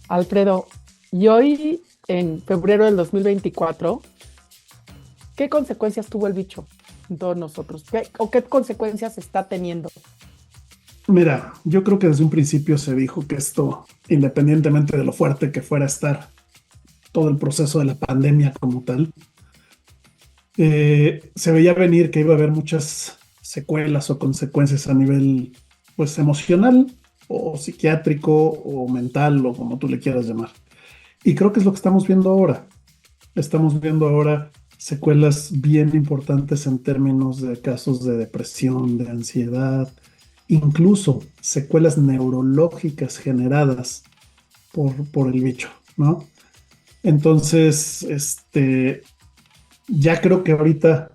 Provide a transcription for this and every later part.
Alfredo, y hoy, en febrero del 2024, ¿qué consecuencias tuvo el bicho en todos nosotros? ¿O qué consecuencias está teniendo? Mira, yo creo que desde un principio se dijo que esto, independientemente de lo fuerte que fuera a estar todo el proceso de la pandemia como tal, se veía venir que iba a haber muchas secuelas o consecuencias a nivel, pues, emocional o psiquiátrico o mental o como tú le quieras llamar. Y creo que es lo que estamos viendo ahora. Estamos viendo ahora secuelas bien importantes en términos de casos de depresión, de ansiedad, incluso secuelas neurológicas generadas por el bicho, ¿no? Entonces, ya creo que ahorita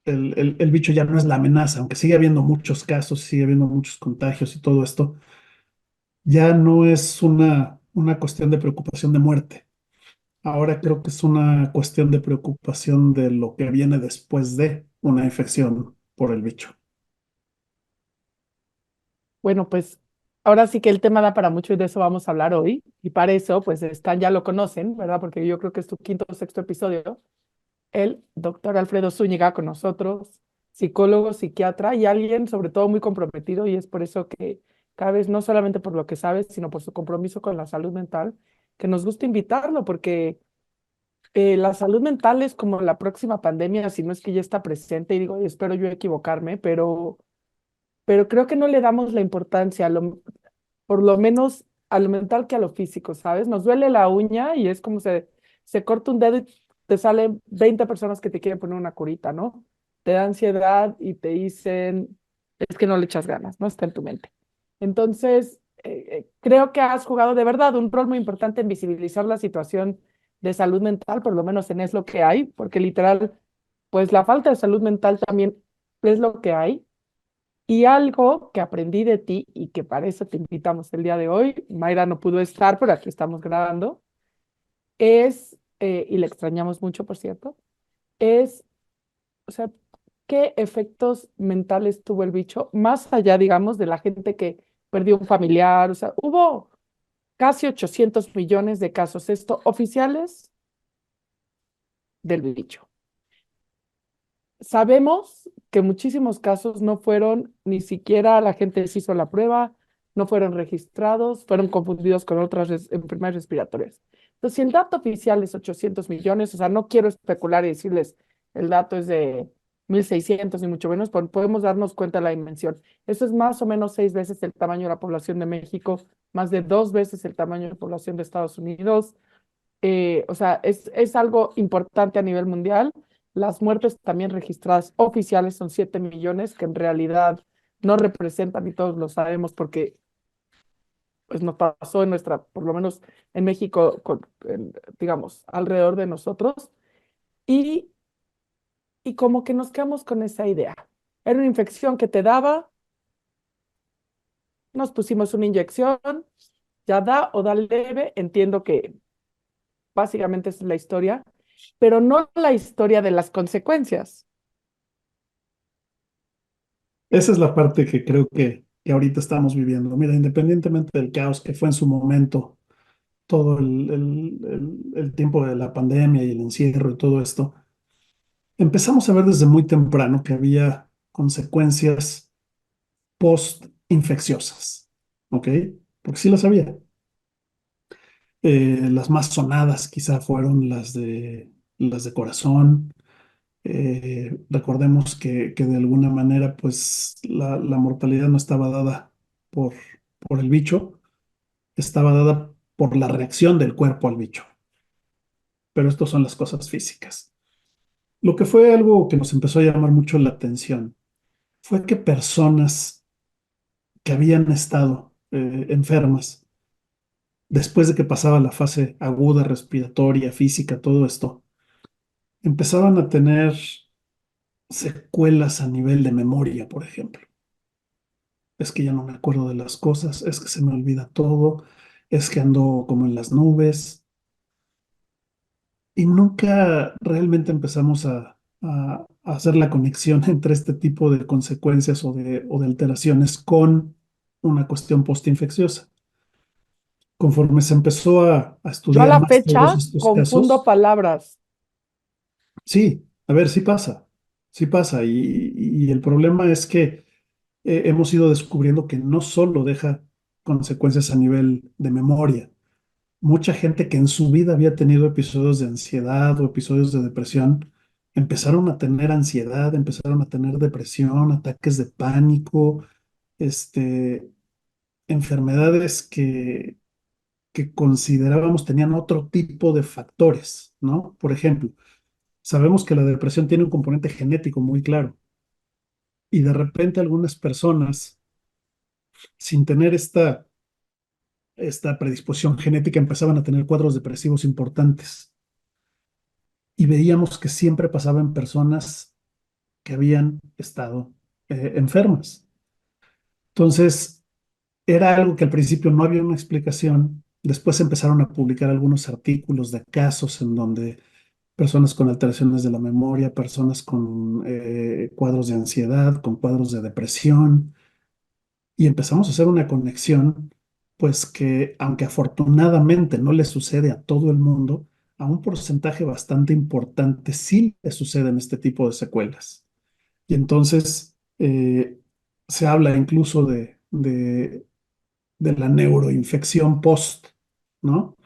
el bicho ya no es la amenaza, aunque sigue habiendo muchos casos, sigue habiendo muchos contagios y todo esto, ya no es una cuestión de preocupación de muerte. Ahora creo que es una cuestión de preocupación de lo que viene después de una infección por el bicho. Bueno, pues ahora sí que el tema da para mucho y de eso vamos a hablar hoy. Y para eso, pues están, ya lo conocen, ¿verdad? Porque yo creo que es tu quinto o sexto episodio. El doctor Alfredo Zúñiga con nosotros, psicólogo, psiquiatra y alguien sobre todo muy comprometido, y es por eso que cada vez, no solamente por lo que sabes, sino por su compromiso con la salud mental, que nos gusta invitarlo, porque la salud mental es como la próxima pandemia, si no es que ya está presente, y digo, y espero yo equivocarme, pero creo que no le damos la importancia, por lo menos a lo mental que a lo físico, ¿sabes? Nos duele la uña y es como se corta un dedo y te salen 20 personas que te quieren poner una curita, ¿no? Te da ansiedad y te dicen, es que no le echas ganas, no está en tu mente. Entonces, creo que has jugado de verdad un rol muy importante en visibilizar la situación de salud mental, por lo menos en Es lo que hay, porque literal, pues la falta de salud mental también es lo que hay. Y algo que aprendí de ti y que para eso te invitamos el día de hoy, Mayra no pudo estar, pero aquí estamos grabando, y le extrañamos mucho, por cierto, es, o sea, qué efectos mentales tuvo el bicho, más allá, digamos, de la gente que perdió un familiar, o sea, hubo casi 800 millones de casos, esto, oficiales del bicho. Sabemos que muchísimos casos no fueron, ni siquiera la gente se hizo la prueba, no fueron registrados, fueron confundidos con otras enfermedades respiratorias. Entonces, si el dato oficial es 800 millones, o sea, no quiero especular y decirles el dato es de 1.600 ni mucho menos, pero podemos darnos cuenta de la dimensión. Eso es más o menos 6 veces el tamaño de la población de México, más de 2 veces el tamaño de la población de Estados Unidos. O sea, es algo importante a nivel mundial. Las muertes también registradas oficiales son 7 millones, que en realidad no representan, y todos lo sabemos porque pues nos pasó en nuestra, por lo menos en México, digamos, alrededor de nosotros. Y, y como que nos quedamos con esa idea. Era una infección que te daba, nos pusimos una inyección, ya da o da leve, entiendo que básicamente esa es la historia, pero no la historia de las consecuencias. Esa es la parte que creo que ahorita estamos viviendo. Mira, independientemente del caos que fue en su momento, todo el tiempo de la pandemia y el encierro y todo esto, empezamos a ver desde muy temprano que había consecuencias post-infecciosas, ¿ok? Porque sí las había. Las más sonadas quizá fueron las de corazón. Recordemos que de alguna manera pues la mortalidad no estaba dada por, por el bicho, estaba dada por la reacción del cuerpo al bicho. Pero estas son las cosas físicas. Lo que fue algo que nos empezó a llamar mucho la atención fue que personas que habían estado enfermas después de que pasaba la fase aguda, respiratoria, física, todo esto, empezaban a tener secuelas a nivel de memoria, por ejemplo. Es que ya no me acuerdo de las cosas, es que se me olvida todo, es que ando como en las nubes y nunca realmente empezamos a hacer la conexión entre este tipo de consecuencias o de alteraciones con una cuestión postinfecciosa. conforme se empezó a Yo a estudiar la más todos fecha estos confundo casos, palabras. sí, a ver, sí pasa. Y el problema es que hemos ido descubriendo que no solo deja consecuencias a nivel de memoria. Mucha gente que en su vida había tenido episodios de ansiedad o episodios de depresión, empezaron a tener ansiedad, empezaron a tener depresión, ataques de pánico, este, enfermedades que considerábamos tenían otro tipo de factores, ¿no? Por ejemplo, sabemos que la depresión tiene un componente genético muy claro y de repente algunas personas, sin tener esta predisposición genética, empezaban a tener cuadros depresivos importantes y veíamos que siempre pasaba en personas que habían estado enfermas. Entonces, era algo que al principio no había una explicación. Después empezaron a publicar algunos artículos de casos en donde personas con alteraciones de la memoria, personas con cuadros de ansiedad, con cuadros de depresión, y empezamos a hacer una conexión, pues que aunque afortunadamente no le sucede a todo el mundo, a un porcentaje bastante importante sí le suceden este tipo de secuelas. Y entonces se habla incluso de la neuroinfección post, ¿no?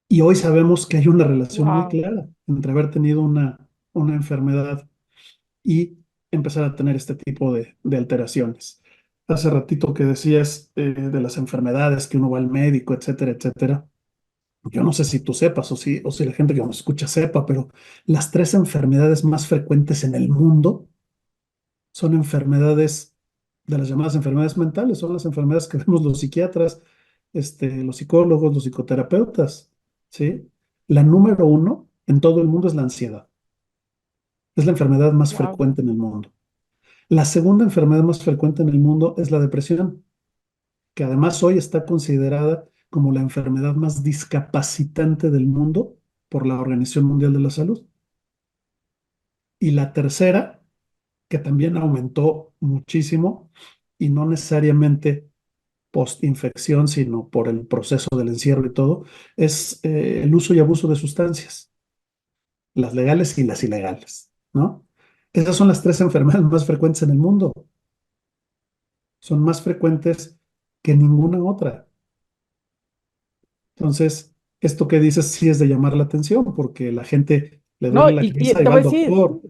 Y hoy sabemos que hay una relación muy Wow, clara entre haber tenido una enfermedad y empezar a tener este tipo de alteraciones. Hace ratito que decías de las enfermedades, que uno va al médico, etcétera, etcétera. Yo no sé si tú sepas o si la gente que nos escucha sepa, pero las tres enfermedades más frecuentes en el mundo son enfermedades de las llamadas enfermedades mentales, son las enfermedades que vemos los psiquiatras, los psicólogos, los psicoterapeutas, ¿sí? La número uno en todo el mundo es la ansiedad. Es la enfermedad más wow. frecuente en el mundo. La segunda enfermedad más frecuente en el mundo es la depresión, que además hoy está considerada como la enfermedad más discapacitante del mundo por la Organización Mundial de la Salud. Y la tercera, que también aumentó muchísimo y no necesariamente post-infección, sino por el proceso del encierro y todo, es el uso y abuso de sustancias, las legales y las ilegales, ¿no? Esas son las tres enfermedades más frecuentes en el mundo. Son más frecuentes que ninguna otra. Entonces, esto que dices sí es de llamar la atención, porque la gente le No, duele la y cabeza y te va voy a al decir, doctor,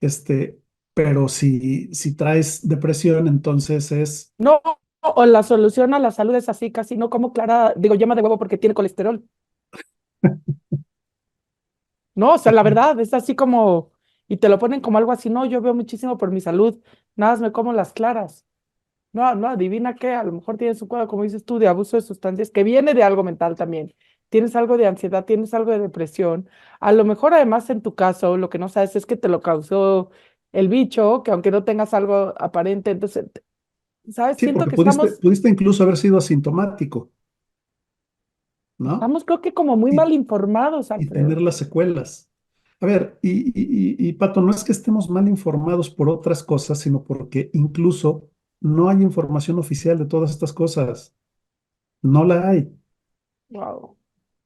este, pero si traes depresión, entonces es, no, o la solución a la salud es así, casi no como Clara, digo, yema de huevo porque tiene colesterol. No, o sea, la verdad, es así como, y te lo ponen como algo así, no, yo veo muchísimo por mi salud, nada más me como las claras. No, no, adivina qué, a lo mejor tienes un cuadro, como dices tú, de abuso de sustancias, que viene de algo mental también. Tienes algo de ansiedad, tienes algo de depresión. A lo mejor además en tu caso, lo que no sabes es que te lo causó el bicho, que aunque no tengas algo aparente, entonces, ¿sabes? sí, Siento porque que estamos, pudiste incluso haber sido asintomático, ¿no? estamos creo que como muy Y, mal informados, y tener Alfredo. las secuelas. A ver, Pato, no es que estemos mal informados por otras cosas, sino porque incluso no hay información oficial de todas estas cosas. No la hay. Wow.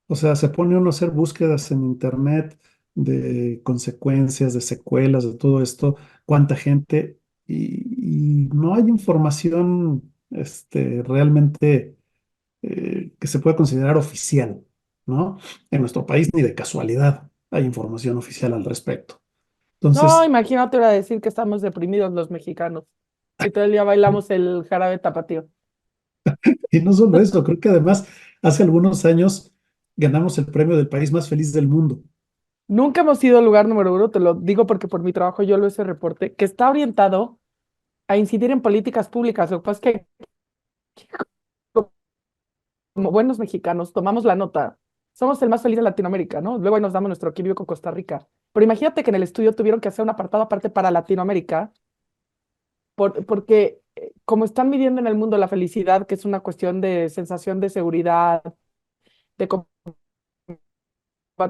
O sea, se pone uno a hacer búsquedas en internet de consecuencias, de secuelas, de todo esto, cuánta gente, y no hay información realmente que se pueda considerar oficial, ¿no? En nuestro país ni de casualidad hay información oficial al respecto. No, Entonces, imagínate ahora decir que estamos deprimidos los mexicanos y todo el día bailamos el jarabe tapatío. y no solo eso, creo que además hace algunos años ganamos el premio del país más feliz del mundo. Nunca hemos sido el lugar número uno, te lo digo porque por mi trabajo yo lo ese reporte, que está orientado a incidir en políticas públicas. Lo que pasa es que como buenos mexicanos tomamos la nota. Somos el más feliz de Latinoamérica, ¿no? Luego ahí nos damos nuestro equilibrio con Costa Rica. Pero imagínate que en el estudio tuvieron que hacer un apartado aparte para Latinoamérica, porque como están midiendo en el mundo la felicidad, que es una cuestión de sensación de seguridad, de,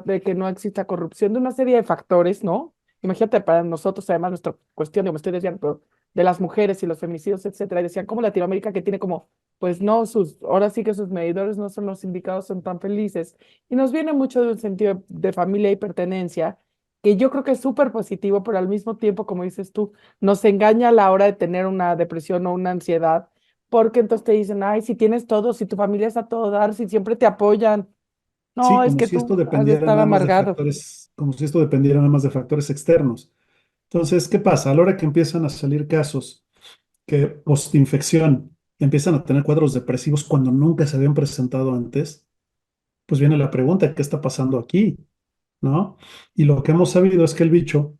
de que no exista corrupción, de una serie de factores, ¿no? Imagínate para nosotros, además, nuestra cuestión, yo me estoy desviando, pero de las mujeres y los feminicidios, etcétera, y decían como Latinoamérica que tiene como, pues no, ahora sí que sus medidores no son los indicados, son tan felices. Y nos viene mucho de un sentido de familia y pertenencia, que yo creo que es súper positivo, pero al mismo tiempo, como dices tú, nos engaña a la hora de tener una depresión o una ansiedad, porque entonces te dicen, ay, si tienes todo, si tu familia está a todo dar, si siempre te apoyan. Sí, No, es como que si esto tú has de dependiera estar nada más de amargado. factores, como si esto dependiera nada más de factores externos. Entonces, ¿qué pasa? A la hora que empiezan a salir casos que postinfección empiezan a tener cuadros depresivos cuando nunca se habían presentado antes, pues viene la pregunta, ¿qué está pasando aquí? ¿No? Y lo que hemos sabido es que el bicho,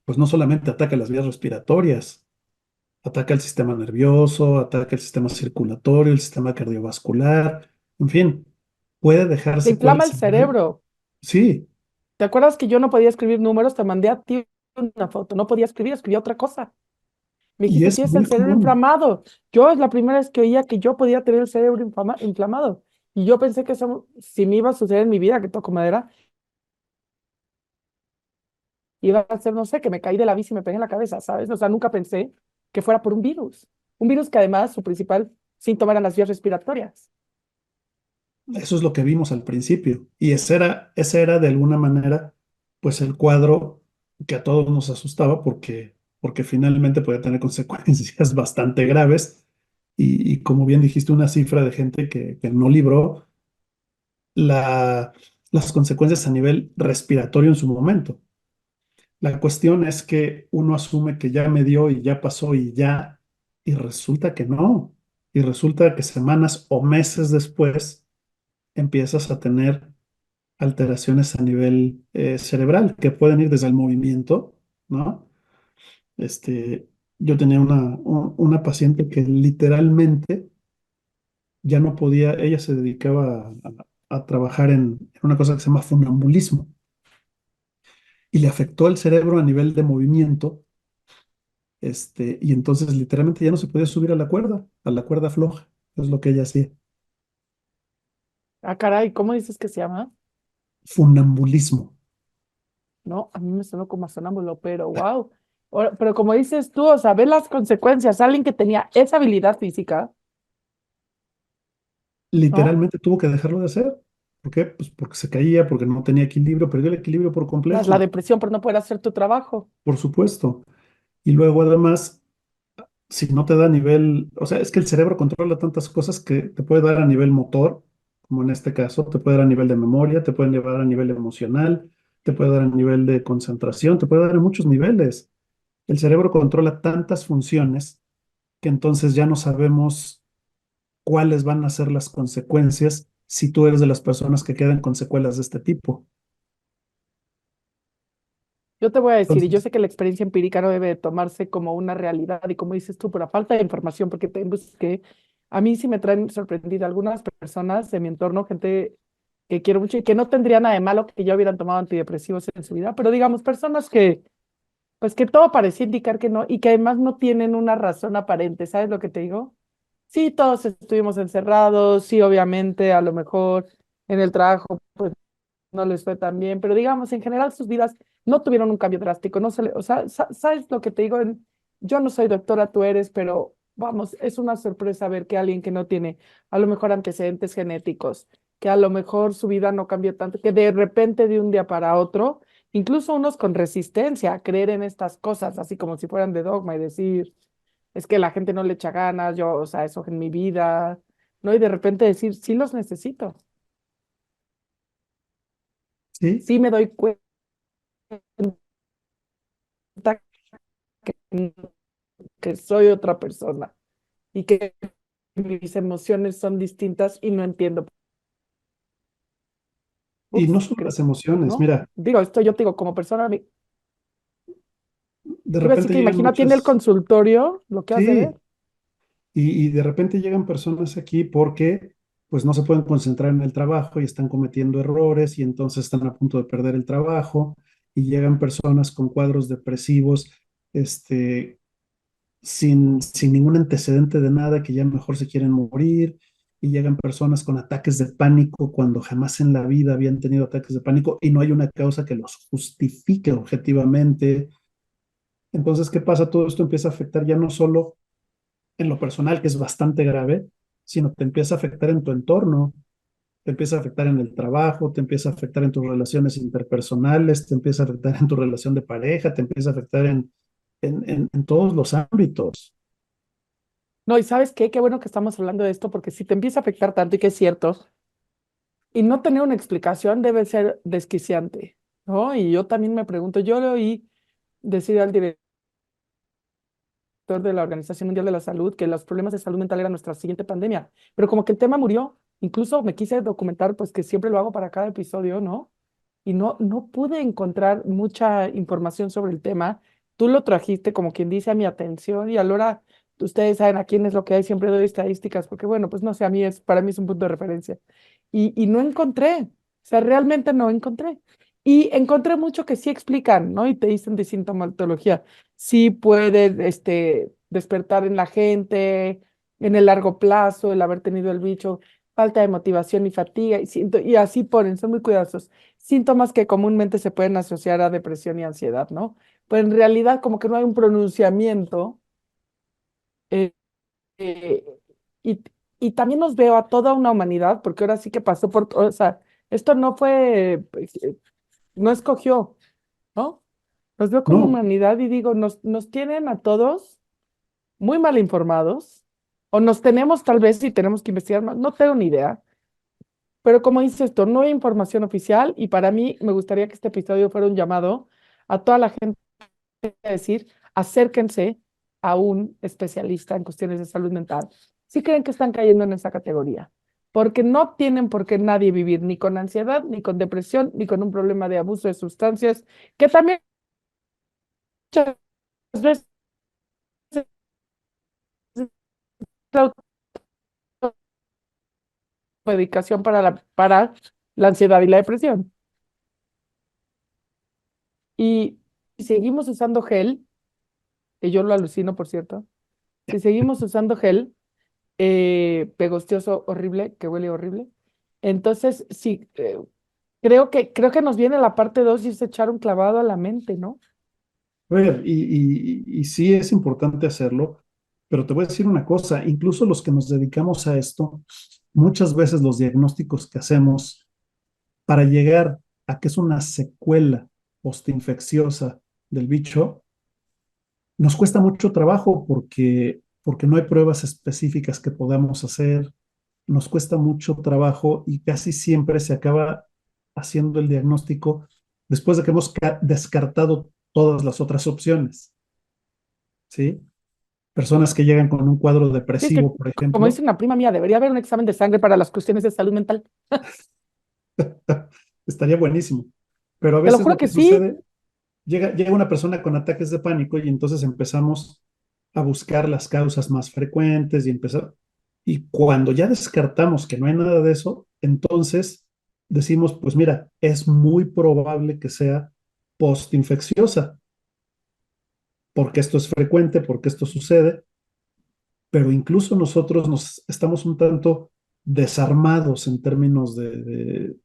pues no solamente ataca las vías respiratorias, ataca el sistema nervioso, ataca el sistema circulatorio, el sistema cardiovascular, en fin, puede dejar Te inflama el secuelas a nivel. cerebro. Sí, ¿Te acuerdas que yo no podía escribir números? Te mandé a ti una foto. No podía escribir, escribía otra cosa. Me y dijiste, es tienes muy el cerebro común. inflamado. Yo es la primera vez que oía que yo podía tener el cerebro inflamado. Y yo pensé que eso, si me iba a suceder en mi vida, que toco madera, iba a ser, no sé, que me caí de la bici y me pegué en la cabeza, ¿sabes? O sea, nunca pensé que fuera por un virus. Un virus que además su principal síntoma eran las vías respiratorias. Eso es lo que vimos al principio. Y ese era de alguna manera, pues el cuadro que a todos nos asustaba porque finalmente podía tener consecuencias bastante graves. Y como bien dijiste, una cifra de gente que no libró la- las consecuencias a nivel respiratorio en su momento. La cuestión es que uno asume que ya me dio y ya pasó y ya, y resulta que no. Y resulta que semanas o meses después empiezas a tener alteraciones a nivel cerebral que pueden ir desde el movimiento, ¿no? Yo tenía una paciente que literalmente ya no podía, ella se dedicaba a trabajar en una cosa que se llama funambulismo y le afectó el cerebro a nivel de movimiento, y entonces literalmente ya no se podía subir a la cuerda floja, es lo que ella hacía, Ah, caray, ¿cómo dices que se llama? funambulismo. No, a mí me sonó como a sonámbulo, pero wow. Pero como dices tú, o sea, ver las consecuencias, alguien que tenía esa habilidad física, ¿no? Literalmente tuvo que dejarlo de hacer. ¿Por qué? Pues porque se caía, porque no tenía equilibrio, perdió el equilibrio por Más la completo, depresión por no poder hacer tu trabajo. por supuesto. Y luego además, si no te da a nivel, o sea, es que el cerebro controla tantas cosas que te puede dar a nivel motor, como en este caso, te puede dar a nivel de memoria, te pueden llevar a nivel emocional, te puede dar a nivel de concentración, te puede dar en muchos niveles. El cerebro controla tantas funciones que entonces ya no sabemos cuáles van a ser las consecuencias si tú eres de las personas que quedan con secuelas de este tipo. Yo te voy a decir, y yo Entonces, sé que la experiencia empírica no debe tomarse como una realidad, y como dices tú, por la falta de información, porque te busqué, a mí sí me traen sorprendida algunas personas de mi entorno, gente que quiero mucho y que no tendría nada de malo que ya hubieran tomado antidepresivos en su vida, pero digamos, personas que, pues que todo parecía indicar que no, y que además no tienen una razón aparente, ¿sabes lo que te digo? Sí, todos estuvimos encerrados, sí, obviamente, a lo mejor en el trabajo, pues no les fue tan bien, pero digamos, en general sus vidas no tuvieron un cambio drástico, no se le, o sea, ¿sabes lo que te digo? Yo no soy doctora, tú eres, pero vamos, es una sorpresa ver que alguien que no tiene a lo mejor antecedentes genéticos, que a lo mejor su vida no cambió tanto, que de repente de un día para otro, incluso unos con resistencia a creer en estas cosas, así como si fueran de dogma y decir, es que la gente no le echa ganas, yo, o sea, eso en mi vida, ¿no? Y de repente decir, sí los necesito, sí, sí me doy cuenta que, que soy otra persona y que mis emociones son distintas y no entiendo. y no Ups, solo las emociones, ¿no? mira, Digo, esto yo te digo, como persona, de te iba a decir repente que llegan imagina, tiene el muchas, consultorio, lo que has de ver. sí, y de repente llegan personas aquí porque pues no se pueden concentrar en el trabajo y están cometiendo errores y entonces están a punto de perder el trabajo y llegan personas con cuadros depresivos, este, sin ningún antecedente de nada, que ya mejor se quieren morir, y llegan personas con ataques de pánico cuando jamás en la vida habían tenido ataques de pánico y no hay una causa que los justifique objetivamente. Entonces, ¿qué pasa? Todo esto empieza a afectar ya no solo en lo personal, que es bastante grave, sino te empieza a afectar en tu entorno, te empieza a afectar en el trabajo, te empieza a afectar en tus relaciones interpersonales, te empieza a afectar en tu relación de pareja, te empieza a afectar en todos los ámbitos. No, y ¿sabes qué? Qué bueno que estamos hablando de esto, porque si te empieza a afectar tanto y que es cierto, y no tener una explicación debe ser desquiciante, ¿no? Y yo también me pregunto, yo le oí decir al director de la Organización Mundial de la Salud que los problemas de salud mental eran nuestra siguiente pandemia, pero como que el tema murió, incluso me quise documentar, pues que siempre lo hago para cada episodio, ¿no? Y no pude encontrar mucha información sobre el tema. Tú lo trajiste, como quien dice, a mi atención y a la hora, ustedes saben a quién es lo que hay, siempre doy estadísticas, porque bueno, pues no sé, para mí es un punto de referencia. Y no encontré, o sea, realmente no encontré. Y encontré mucho que sí explican, ¿no? Y te dicen de sintomatología, sí puede despertar en la gente, en el largo plazo, el haber tenido el bicho, falta de motivación y fatiga, y así ponen, son muy cuidadosos. Síntomas que comúnmente se pueden asociar a depresión y ansiedad, ¿no? Pero en realidad como que no hay un pronunciamiento, eh, eh, y, y también nos veo a toda una humanidad, porque ahora sí que pasó o sea, esto no fue, no escogió, ¿no? Nos veo como No, humanidad y digo, nos tienen a todos muy mal informados, o nos tenemos tal vez y tenemos que investigar más, no tengo ni idea, pero como dice esto, no hay información oficial y para mí me gustaría que este episodio fuera un llamado a toda la gente a decir, acérquense a un especialista en cuestiones de salud mental si creen que están cayendo en esa categoría, porque no tienen por qué nadie vivir ni con ansiedad, ni con depresión, ni con un problema de abuso de sustancias, que también muchas veces la medicación para la ansiedad y la depresión. Y si seguimos usando gel, que yo lo alucino, por cierto, si seguimos usando gel, pegostioso horrible, que huele horrible, entonces sí, creo que nos viene la parte 2 y es echar un clavado a la mente, ¿no? a ver, y sí es importante hacerlo, pero te voy a decir una cosa, incluso los que nos dedicamos a esto, muchas veces los diagnósticos que hacemos para llegar a que es una secuela postinfecciosa del bicho, nos cuesta mucho trabajo porque no hay pruebas específicas que podamos hacer, nos cuesta mucho trabajo y casi siempre se acaba haciendo el diagnóstico después de que hemos descartado todas las otras opciones, ¿sí? Personas que llegan con un cuadro Sí, es que, depresivo, por como dice ejemplo, una prima mía, debería haber un examen de sangre para las cuestiones de salud mental. estaría buenísimo. Pero a Te lo veces juro lo que que sí. sucede, llega una persona con ataques de pánico y entonces empezamos a buscar las causas más frecuentes y cuando ya descartamos que no hay nada de eso, entonces decimos, pues mira, es muy probable que sea postinfecciosa, porque esto es frecuente, porque esto sucede, pero incluso nosotros nos estamos un tanto desarmados en términos de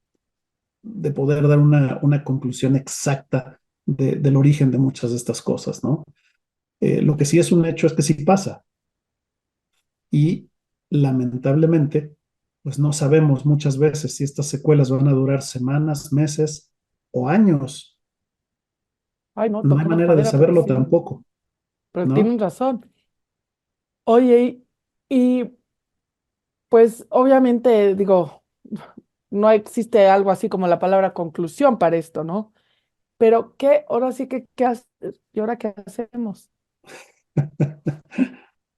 poder dar una conclusión exacta del origen de muchas de estas cosas, ¿no? Lo que sí es un hecho es que sí pasa y lamentablemente, pues no sabemos muchas veces si estas secuelas van a durar semanas, meses o años. Ay, no, No hay toquemos manera de madera, pero saberlo sí, tampoco, pero ¿no? tienen razón. Oye, y pues obviamente digo, no existe algo así como la palabra conclusión para esto, ¿no? Pero ahora sí que, ¿y ahora qué hacemos?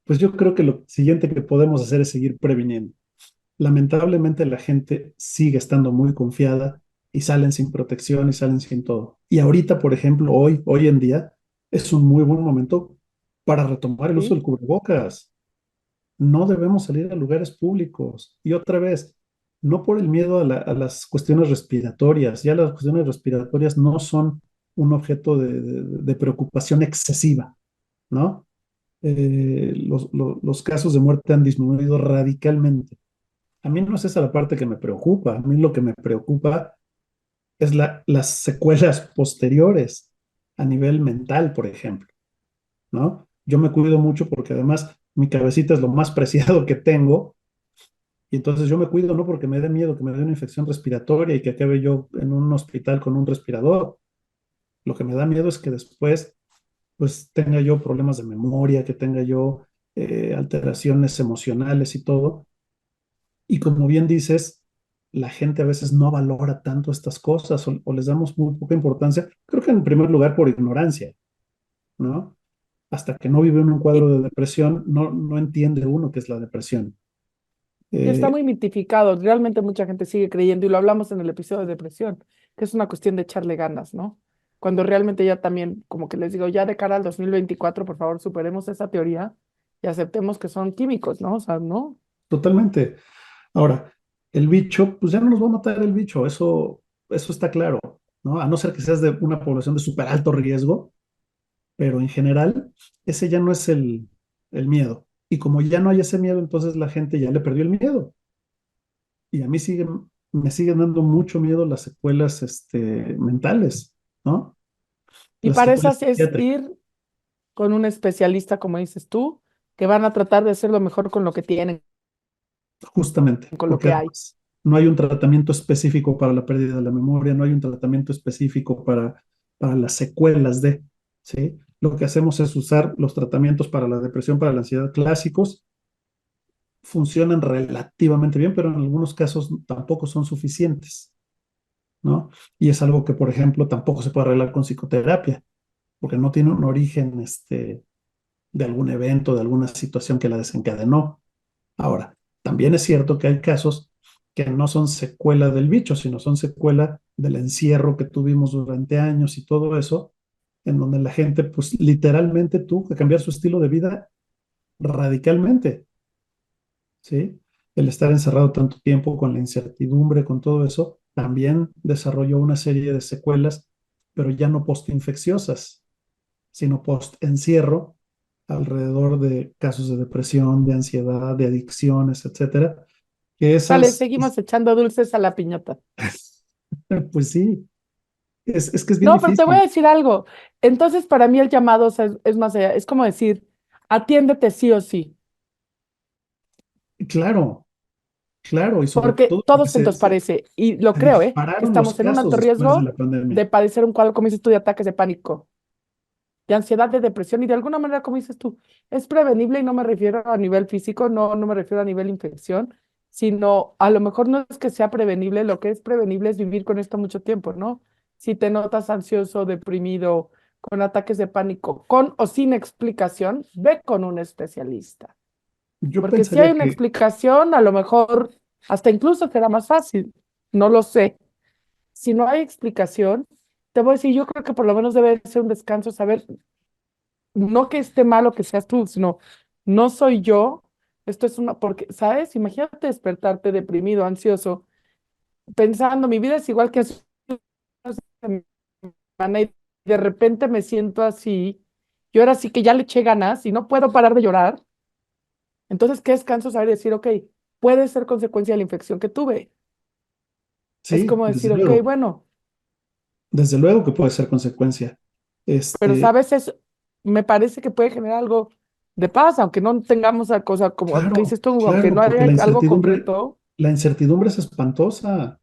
Pues yo creo que lo siguiente que podemos hacer es seguir previniendo. Lamentablemente la gente sigue estando muy confiada y salen sin protección y salen sin todo. Y ahorita, por ejemplo, hoy en día, es un muy buen momento para retomar el uso Sí, del cubrebocas. No debemos salir a lugares públicos. Y otra vez, no por el miedo a las cuestiones respiratorias. Ya las cuestiones respiratorias no son un objeto de preocupación excesiva, ¿no? Los casos de muerte han disminuido radicalmente. A mí no es esa la parte que me preocupa. A mí lo que me preocupa es las secuelas posteriores a nivel mental, por ejemplo. ¿no? Yo me cuido mucho porque además mi cabecita es lo más preciado que tengo y entonces yo me cuido no porque me dé miedo que me dé una infección respiratoria y que acabe yo en un hospital con un respirador. Lo que me da miedo es que después pues tenga yo problemas de memoria, que tenga yo alteraciones emocionales y todo. Y como bien dices, la gente a veces no valora tanto estas cosas o les damos muy poca importancia. Creo que en primer lugar por ignorancia, ¿no? Hasta que no vive en un Y, cuadro de depresión, no entiende uno qué es la depresión. y está Eh, muy mitificado. Realmente mucha gente sigue creyendo, y lo hablamos en el episodio de depresión, que es una cuestión de echarle ganas, ¿no? Cuando realmente ya también, como que les digo, ya de cara al 2024, por favor, superemos esa teoría y aceptemos que son químicos, ¿no? O sea, ¿no? Totalmente. Ahora, el bicho, pues ya no nos va a matar el bicho, eso está claro, ¿no? A no ser que seas de una población de súper alto riesgo, pero en general, ese ya no es el miedo. Y como ya no hay ese miedo, entonces la gente ya le perdió el miedo. Y a mí me siguen dando mucho miedo las secuelas mentales, ¿no? Y Las para secuelas esas es psiquiátricas, ir con un especialista, como dices tú, que van a tratar de hacer lo mejor con lo que tienen, justamente, con lo porque que hay. además no hay un tratamiento específico para la pérdida de la memoria, no hay un tratamiento específico para las secuelas de, ¿sí? Lo que hacemos es usar los tratamientos para la depresión, para la ansiedad clásicos, funcionan relativamente bien, pero en algunos casos tampoco son suficientes, ¿no? Y es algo que, por ejemplo, tampoco se puede arreglar con psicoterapia, porque no tiene un origen de algún evento, de alguna situación que la desencadenó. Ahora, también es cierto que hay casos que no son secuela del bicho, sino son secuela del encierro que tuvimos durante años y todo eso, en donde la gente, pues literalmente tuvo que cambiar su estilo de vida radicalmente, ¿sí? El estar encerrado tanto tiempo con la incertidumbre, con todo eso, también desarrolló una serie de secuelas, pero ya no postinfecciosas, sino post-encierro, alrededor de casos de depresión, de ansiedad, de adicciones, etcétera, que Vale, esas, seguimos echando dulces a la piñata. pues sí, es que es bien No, pero te voy a difícil. decir algo. Entonces, para mí el llamado, o sea, es más allá, es como decir, atiéndete sí o sí, Claro, claro, y sobre porque todo porque todos entonces parece, y lo se creo, que dispararon los estamos en un casos alto después de riesgo la de pandemia. padecer un cuadro, como dices tú, de ataques de pánico, de ansiedad, de depresión, y de alguna manera, como dices tú, es prevenible y no me refiero a nivel físico, no me refiero a nivel infección, sino a lo mejor no es que sea prevenible, lo que es prevenible es vivir con esto mucho tiempo, ¿no? Si te notas ansioso, deprimido, con ataques de pánico, con o sin explicación, ve con un especialista. Yo Porque si hay pensaría una que, explicación, a lo mejor hasta incluso será más fácil, no lo sé. Si no hay explicación, te voy a decir, yo creo que por lo menos debe ser un descanso, saber no que esté malo que seas tú, sino no soy yo. Esto es una, porque, ¿sabes? Imagínate despertarte deprimido, ansioso, pensando, mi vida es igual que hace una semana y de repente me siento así. Y ahora sí que ya le eché ganas y no puedo parar de llorar. Entonces, qué descanso saber decir, ok, puede ser consecuencia de la infección que tuve. Es sí, como decir, ok, bueno, desde luego que puede ser consecuencia. pero Este, sabes, me parece que puede generar algo de paz, aunque no tengamos la cosa como que claro, dices tú, aunque claro, no porque haya algo concreto. la incertidumbre es espantosa.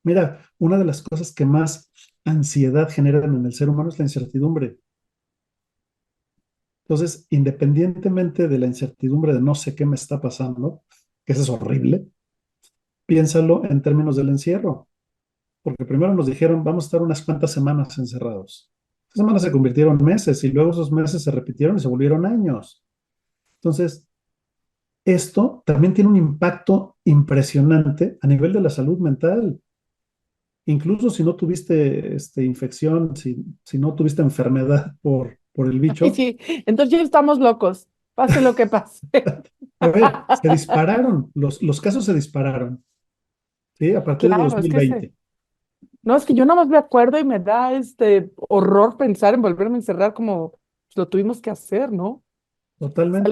Mira, una de las cosas que más ansiedad generan en el ser humano es la incertidumbre. Entonces, independientemente de la incertidumbre de no sé qué me está pasando, que eso es horrible, piénsalo en términos del encierro, porque primero nos dijeron, vamos a estar unas cuantas semanas encerrados. Esas semanas se convirtieron en meses y luego esos meses se repitieron y se volvieron años. Entonces, esto también tiene un impacto impresionante a nivel de la salud mental. Incluso si no tuviste infección, si no tuviste enfermedad por el Y bicho, sí, entonces ya estamos locos, pase lo que pase. a ver, se dispararon, los casos se dispararon, ¿sí? A partir de Claro, es que ese. 2020, No, es que yo nada más me acuerdo y me da este horror pensar en volverme a encerrar como lo tuvimos que hacer, ¿no? O sea, totalmente.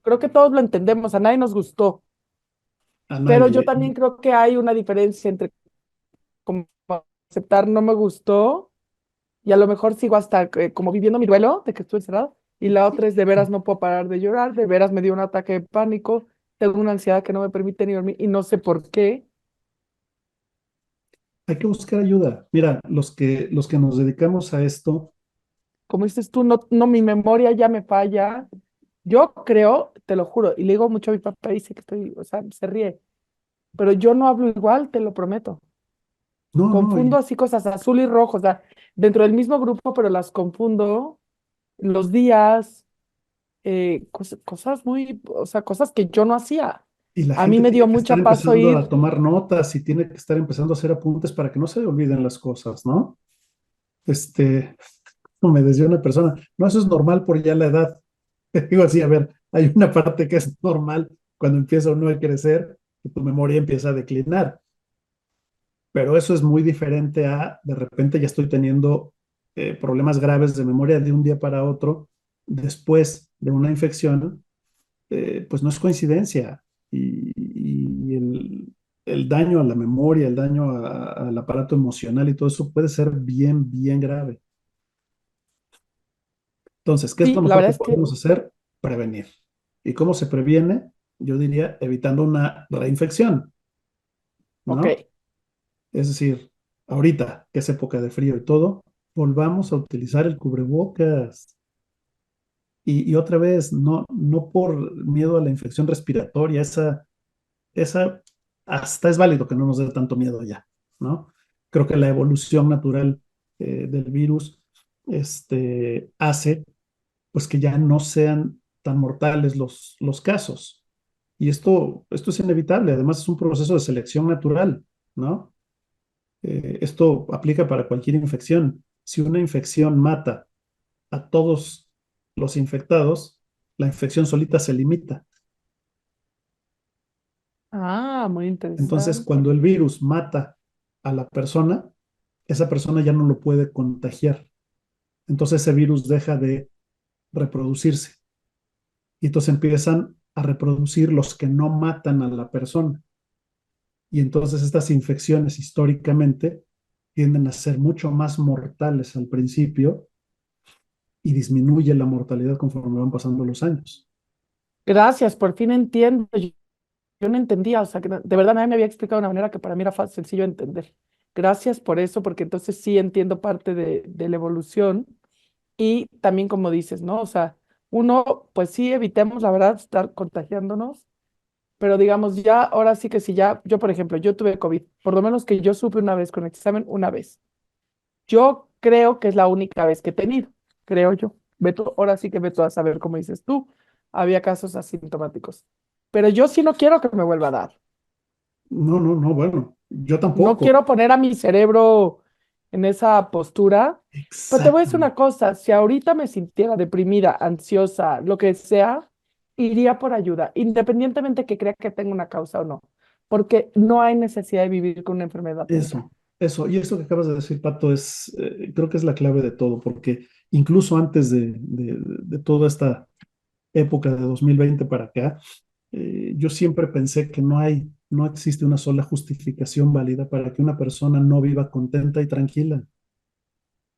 creo que todos lo entendemos, a nadie nos gustó, A pero yo nadie. también creo que hay una diferencia entre como aceptar no me gustó y a lo mejor sigo hasta como viviendo mi duelo de que estuve encerrado Y la otra es de veras no puedo parar de llorar, de veras me dio un ataque de pánico, tengo una ansiedad que no me permite ni dormir y no sé por qué. Hay que buscar ayuda. Mira, los que nos dedicamos a esto, Como dices tú, no, no, mi memoria ya me falla. Yo creo, te lo juro, y le digo mucho a mi papá, dice que estoy, o sea, se ríe, pero yo no hablo igual, te lo prometo. no, no, Confundo así cosas azul y rojo, o sea, dentro del mismo grupo, pero las confundo, los días, cosas muy, o sea, cosas que yo no hacía. y la A mí gente me dio tiene que estar mucha paz empezando a oír, tomar notas y tiene que estar empezando a hacer apuntes para que no se le olviden las cosas, ¿no? Como me decía una persona, no, eso es normal por ya la edad. Digo así, a ver, hay una parte que es normal cuando empieza uno a crecer, que tu memoria empieza a declinar, pero eso es muy diferente a, de repente ya estoy teniendo problemas graves de memoria de un día para otro, después de una infección, pues no es coincidencia. Y el daño a la memoria, el daño al aparato emocional y todo eso puede ser bien, bien grave. Entonces, ¿qué es sí, lo la mejor verdad que es que, podemos hacer? Prevenir. ¿Y cómo se previene? Yo diría evitando una reinfección, ok. ¿no? Es decir, ahorita, que es época de frío y todo, volvamos a utilizar el cubrebocas. Y otra vez, no por miedo a la infección respiratoria, esa hasta es válido que no nos dé tanto miedo ya, ¿no? Creo que la evolución natural del virus hace pues que ya no sean tan mortales los casos. Y esto es inevitable, además es un proceso de selección natural, ¿no? Esto aplica para cualquier infección. Si una infección mata a todos los infectados, la infección solita se limita. Ah, muy Entonces, interesante. cuando el virus mata a la persona, esa persona ya no lo puede contagiar. Entonces ese virus deja de reproducirse. Y entonces empiezan a reproducir los que no matan a la persona. Y entonces estas infecciones históricamente tienden a ser mucho más mortales al principio y disminuye la mortalidad conforme van pasando los años. Gracias, por fin entiendo. Yo no entendía, o sea, que de verdad nadie me había explicado de una manera que para mí era fácil, sencillo de entender. Gracias por eso, porque entonces sí entiendo parte de la evolución y también como dices, ¿no? O sea, uno, pues sí, evitemos la verdad estar contagiándonos, pero digamos ya, ahora sí que si ya, yo por ejemplo, yo tuve COVID, por lo menos que yo supe una vez con examen, una vez. Yo creo que es la única vez que he tenido, creo yo. Beto, ahora sí que Beto a saber cómo dices tú, había casos asintomáticos. Pero yo sí no quiero que me vuelva a dar. No, no, no, bueno, yo No tampoco. quiero poner a mi cerebro en esa postura. Pero te voy a decir Exactamente. una cosa, si ahorita me sintiera deprimida, ansiosa, lo que sea, iría por ayuda, independientemente que crea que tenga una causa o no, porque no hay necesidad de vivir con una enfermedad mental. Eso. Y eso que acabas de decir, Pato, creo que es la clave de todo, porque incluso antes de toda esta época de 2020 para acá, yo siempre pensé que no existe una sola justificación válida para que una persona no viva contenta y tranquila.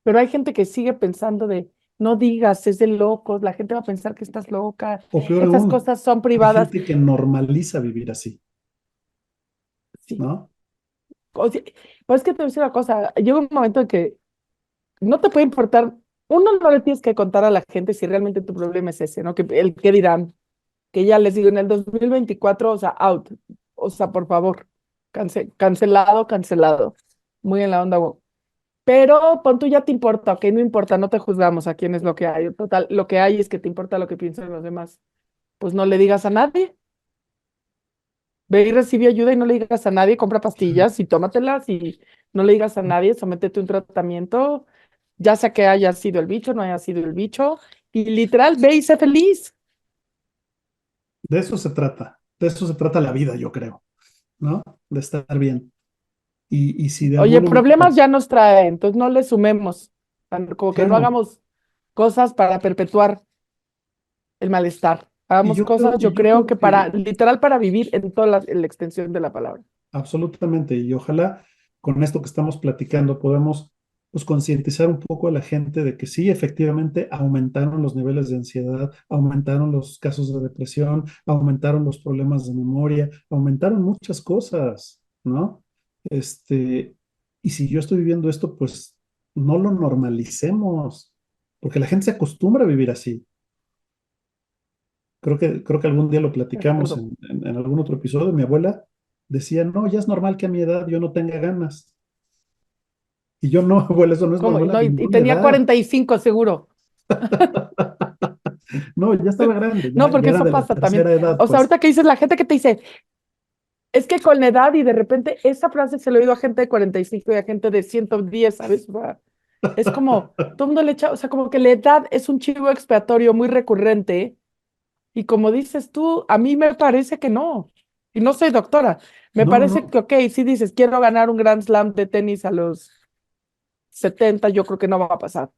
Pero hay gente que sigue pensando de, no digas, es de locos, la gente va a pensar que estás loca, O peor esas aún, cosas son hay privadas. gente que normaliza vivir así, Sí. ¿no? Pues es que te voy a decir una cosa, llega un momento en que no te puede importar, uno no le tienes que contar a la gente si realmente tu problema es ese, ¿no? Que el que dirán, que ya les digo, en el 2024 o sea, out, o sea, por favor, cancelado, cancelado, muy en la onda, wow. Pero pon tú ya te importa, ok, no importa, no te juzgamos a quién es lo que hay, total, lo que hay es que te importa lo que piensan los demás, pues no le digas a nadie, ve y recibe ayuda y no le digas a nadie, compra Sí. pastillas y tómatelas y no le digas a nadie, sométete a un tratamiento, ya sea que haya sido el bicho, no haya sido el bicho, y literal, ve y sé feliz. De eso se trata la vida, yo creo, ¿no? De estar bien. Y si de Oye, alguna problemas manera, ya nos trae, entonces no le sumemos, como que no claro, hagamos cosas para perpetuar el malestar, hagamos cosas, y yo yo creo creo que para, que literal, para vivir en toda la extensión de la palabra. absolutamente, y ojalá con esto que estamos platicando podamos pues concientizar un poco a la gente de que sí, efectivamente aumentaron los niveles de ansiedad, aumentaron los casos de depresión, aumentaron los problemas de memoria, aumentaron muchas cosas, ¿no? Este, y si yo estoy viviendo esto, pues no lo normalicemos, porque la gente se acostumbra a vivir así. Creo que algún día lo De platicamos acuerdo. en algún otro episodio. Mi abuela decía, no, ya es normal que a mi edad yo no tenga ganas. Y yo no, abuela, eso no es ¿Cómo? normal a No, y ninguna tenía edad. 45 seguro. No, ya estaba grande, No, ya porque era eso de la pasa también. tercera edad, O sea, pues. ahorita que dices la gente que te dice, es que con la edad y de repente esa frase se lo he oído a gente de 45 y a gente de 110, ¿sabes? O sea, es como, todo el mundo le echa, o sea, como que la edad es un chivo expiatorio muy recurrente y como dices tú, a mí me parece que no. Y no soy doctora. Me No, no, parece no. que, ok, si dices, quiero ganar un Grand Slam de tenis a los 70, yo creo que no va a pasar,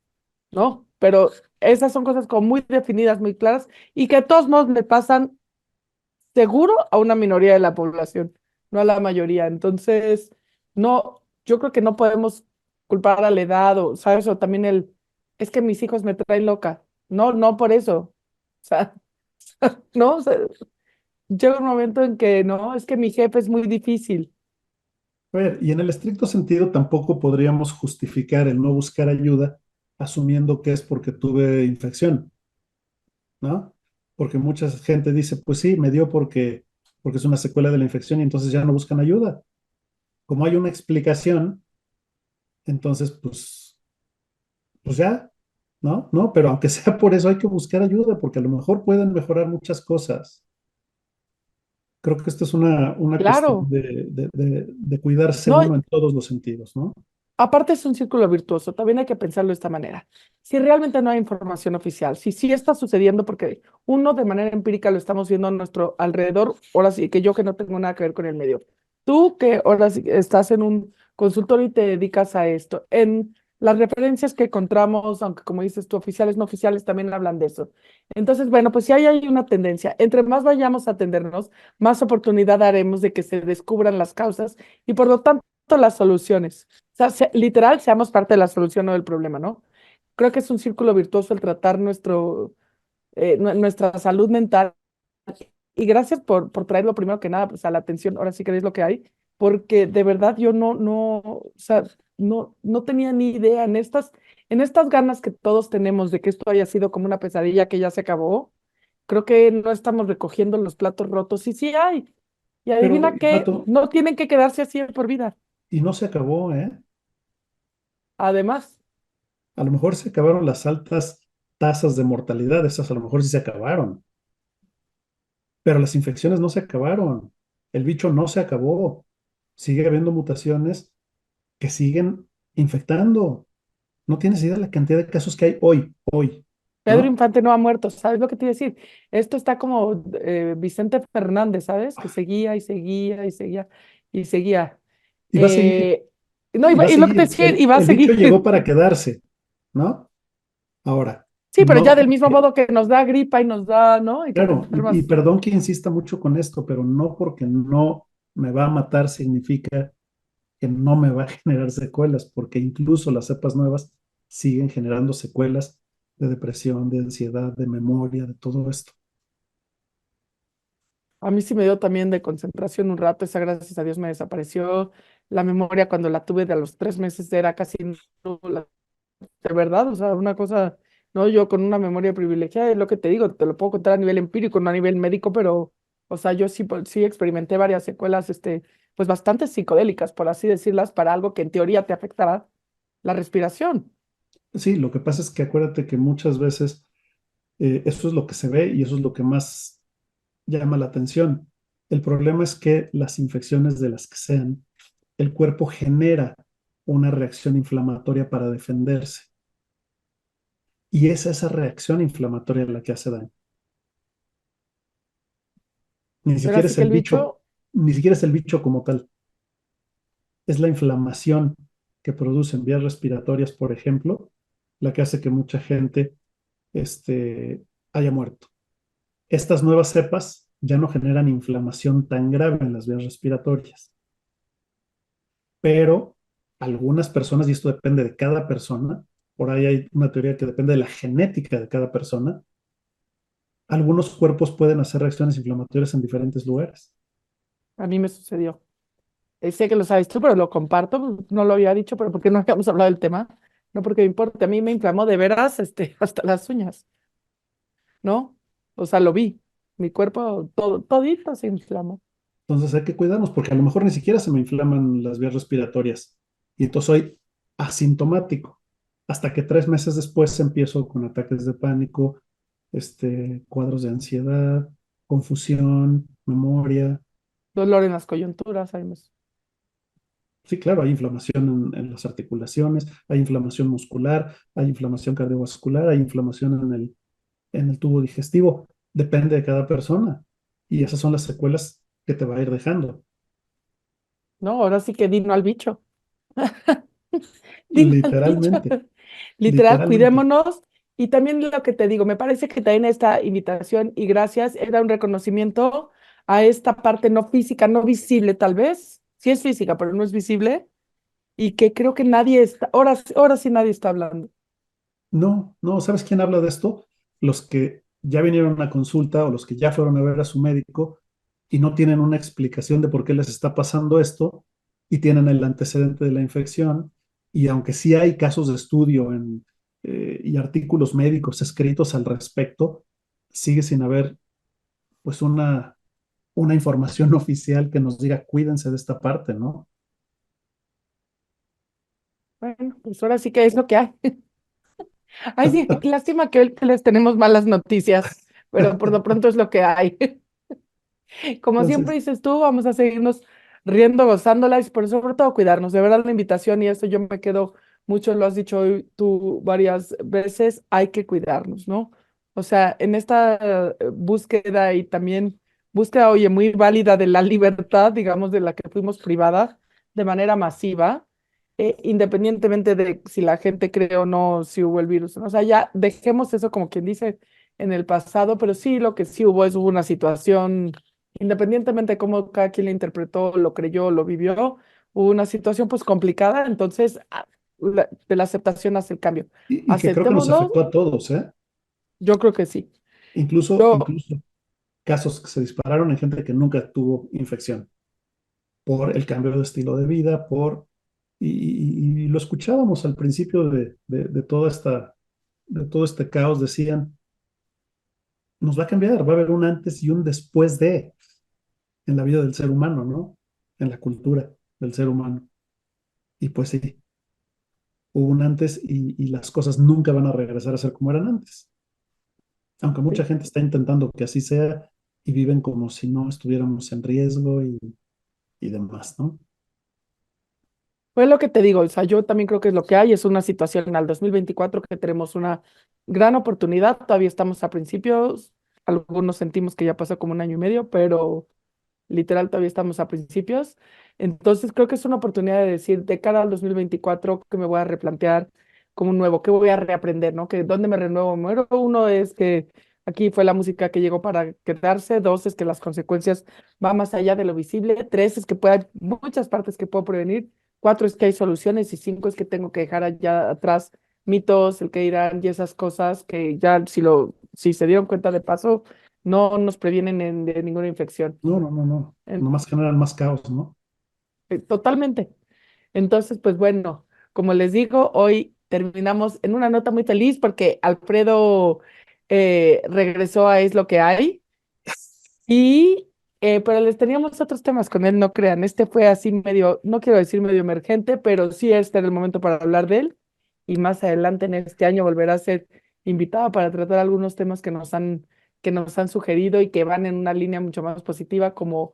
¿no? Pero esas son cosas como muy definidas, muy claras y que de todos modos le pasan seguro a una minoría de la población, no a la mayoría. Entonces, no, yo creo que no podemos culpar a la edad o, ¿sabes? O también es que mis hijos me traen loca. No, no por eso. O sea, no, o sea, llega un momento en que no, es que mi jefe es muy difícil. A ver, y en el estricto sentido tampoco podríamos justificar el no buscar ayuda asumiendo que es porque tuve infección, ¿no? Porque mucha gente dice, pues sí, me dio porque es una secuela de la infección y entonces ya no buscan ayuda. Como hay una explicación, entonces pues ya, ¿no? No, pero aunque sea por eso hay que buscar ayuda porque a lo mejor pueden mejorar muchas cosas. Creo que esto es una cuestión Claro, de cuidarse no, uno en todos los sentidos, ¿no? aparte es un círculo virtuoso, también hay que pensarlo de esta manera. Si realmente no hay información oficial, si sí está sucediendo, porque uno de manera empírica lo estamos viendo a nuestro alrededor, ahora sí que yo que no tengo nada que ver con el medio, tú que ahora sí estás en un consultorio y te dedicas a esto, en las referencias que encontramos, aunque como dices tú, oficiales, no oficiales, también hablan de eso. Entonces, bueno, pues si hay una tendencia, entre más vayamos a atendernos, más oportunidad haremos de que se descubran las causas y por lo tanto las soluciones. O sea, literal, seamos parte de la solución o del problema, ¿no? Creo que es un círculo virtuoso el tratar nuestra salud mental. Y gracias por traerlo primero que nada, pues a la atención, ahora sí que es lo que hay, porque de verdad yo o sea, no tenía ni idea en estas ganas que todos tenemos de que esto haya sido como una pesadilla que ya se acabó, creo que no estamos recogiendo los platos rotos y sí hay. Y Pero, adivina qué, Pato, no tienen que quedarse así de por vida. y no se acabó, ¿eh? Además. A lo mejor se acabaron las altas tasas de mortalidad, esas a lo mejor sí se acabaron, pero las infecciones no se acabaron, el bicho no se acabó, sigue habiendo mutaciones que siguen infectando. No tienes idea de la cantidad de casos que hay hoy, Pedro ¿no? Infante no ha muerto, ¿sabes lo que te iba a decir? Esto está como Vicente Fernández, ¿sabes? Que seguía y seguía y seguía y seguía. Y va a seguir, Eh, no, y va a y lo que te seguir. decía, y va a El bicho seguir. llegó para quedarse, ¿no? Ahora, Sí, pero ya no, del mismo modo que nos da gripa y nos da, ¿no? Y que te claro, y enfermas. perdón que insista mucho con esto, pero no porque no me va a matar significa que no me va a generar secuelas, porque incluso las cepas nuevas siguen generando secuelas de depresión, de ansiedad, de memoria, de todo esto. A mí sí me dio también de concentración un rato, esa gracias a Dios me desapareció. La memoria cuando la tuve de a los 3 meses era casi nula. De verdad, o sea, una cosa, no, yo con una memoria privilegiada, es lo que te digo, te lo puedo contar a nivel empírico, no a nivel médico, pero, o sea, yo sí, sí experimenté varias secuelas, pues bastante psicodélicas, por así decirlas, para algo que en teoría te afectará la respiración. Sí, lo que pasa es que acuérdate que muchas veces eso es lo que se ve y eso es lo que más llama la atención. El problema es que las infecciones de las que sean, el cuerpo genera una reacción inflamatoria para defenderse. Y es esa reacción inflamatoria la que hace daño. Ni Pero siquiera así es que el el bicho, bicho, ni siquiera es el bicho como tal. Es la inflamación que producen vías respiratorias, por ejemplo, la que hace que mucha gente haya muerto. Estas nuevas cepas ya no generan inflamación tan grave en las vías respiratorias, pero algunas personas, y esto depende de cada persona, por ahí hay una teoría que depende de la genética de cada persona, algunos cuerpos pueden hacer reacciones inflamatorias en diferentes lugares. A mí me sucedió. Sé que lo sabes tú, pero lo comparto. No lo había dicho, pero porque no habíamos hablado del tema. No porque me importe. A mí me inflamó de veras, hasta las uñas, ¿no? O sea, lo vi. Mi cuerpo, todito se inflamó. Entonces hay que cuidarnos porque a lo mejor ni siquiera se me inflaman las vías respiratorias y entonces soy asintomático. Hasta que 3 meses después empiezo con ataques de pánico, cuadros de ansiedad, confusión, memoria. Dolor en las coyunturas, ahí Sí, claro, hay inflamación en las articulaciones, hay inflamación muscular, hay inflamación cardiovascular, hay inflamación en el tubo digestivo. Depende de cada persona. Y esas son las secuelas que te va a ir dejando. no, ahora sí que dino al bicho. Dino al bicho. Literalmente, Literal, literalmente. cuidémonos. Y también lo que te digo, me parece que también esta invitación y gracias era un reconocimiento a esta parte no física, no visible tal vez. Sí es física, pero no es visible. Y que creo que nadie está, ahora sí nadie está hablando. No, no, ¿sabes quién habla de esto? Los que ya vinieron a consulta o los que ya fueron a ver a su médico y no tienen una explicación de por qué les está pasando esto y tienen el antecedente de la infección. Y aunque sí hay casos de estudio y artículos médicos escritos al respecto, sigue sin haber pues una información oficial que nos diga cuídense de esta parte, ¿no? Bueno, pues ahora sí que es lo que hay. Ay, sí, lástima que hoy les tenemos malas noticias, pero por lo pronto es lo que hay. Como siempre Entonces, dices tú, vamos a seguirnos riendo, gozándola y por sobre todo cuidarnos. De verdad, la invitación y eso yo me quedo mucho, lo has dicho hoy tú varias veces, hay que cuidarnos, ¿no? O sea, en esta búsqueda y también búsqueda, oye, muy válida de la libertad, digamos, de la que fuimos privada de manera masiva, independientemente de si la gente cree o no si hubo el virus, ¿no? O sea, ya dejemos eso como quien dice en el pasado, pero sí lo que sí hubo es hubo una situación independientemente de cómo cada quien lo interpretó, lo creyó, lo vivió, hubo una situación pues complicada, entonces de la aceptación hace el cambio. y que creo que nos afectó Aceptémoslo, a todos, ¿eh? yo creo que sí. Yo, Incluso casos que se dispararon en gente que nunca tuvo infección por el cambio de estilo de vida, y lo escuchábamos al principio de todo este caos, decían, nos va a cambiar, va a haber un antes y un después en la vida del ser humano, ¿no? En la cultura del ser humano. Y pues sí, hubo un antes y las cosas nunca van a regresar a ser como eran antes. Aunque mucha sí. gente está intentando que así sea y viven como si no estuviéramos en riesgo y demás, ¿no? Pues lo que te digo, o sea, yo también creo que es lo que hay, es una situación al 2024 que tenemos una gran oportunidad, todavía estamos a principios, algunos sentimos que ya pasó como un año y medio, pero literal todavía estamos a principios. Entonces creo que es una oportunidad de decir, de cara al 2024, que me voy a replantear como un nuevo, que voy a reaprender, ¿no? Que dónde me renuevo. Número uno es que aquí fue la música que llegó para quedarse. Dos es que las consecuencias van más allá de lo visible. Tres es que puede haber muchas partes que puedo prevenir. Cuatro es que hay soluciones. Y cinco es que tengo que dejar allá atrás mitos, el que irán y esas cosas que ya si se dieron cuenta de paso, no nos previenen de ninguna infección. No, no, no, no. En- Nomás generan más caos, ¿no? Totalmente. Entonces, pues bueno, como les digo, hoy terminamos en una nota muy feliz porque Alfredo regresó a Es lo que hay y, pero les teníamos otros temas con él, no crean. Este fue así medio, no quiero decir medio emergente, pero sí este era el momento para hablar de él y más adelante en este año volverá a ser invitado para tratar algunos temas que nos han sugerido y que van en una línea mucho más positiva, como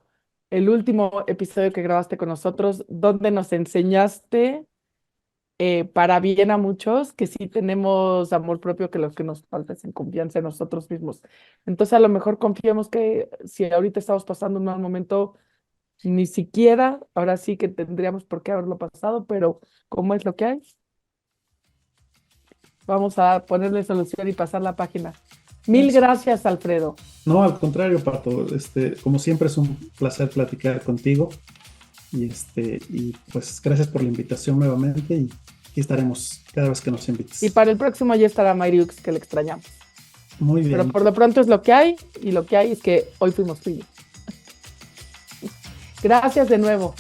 el último episodio que grabaste con nosotros, donde nos enseñaste para bien a muchos que sí tenemos amor propio, que los que nos falta es en confianza en nosotros mismos. Entonces, a lo mejor confiemos que si ahorita estamos pasando un mal momento, ni siquiera, ahora sí que tendríamos por qué haberlo pasado, pero como es lo que hay, vamos a ponerle solución y pasar la página. Mil Eso. gracias, Alfredo. No, al contrario, Pato. Como siempre es un placer platicar contigo y pues gracias por la invitación nuevamente y aquí estaremos cada vez que nos Y invites. para el próximo ya estará Mayriux, que le extrañamos. Muy Pero bien. por lo pronto es lo que hay, y lo que hay es que hoy fuimos tú y yo. Gracias de nuevo.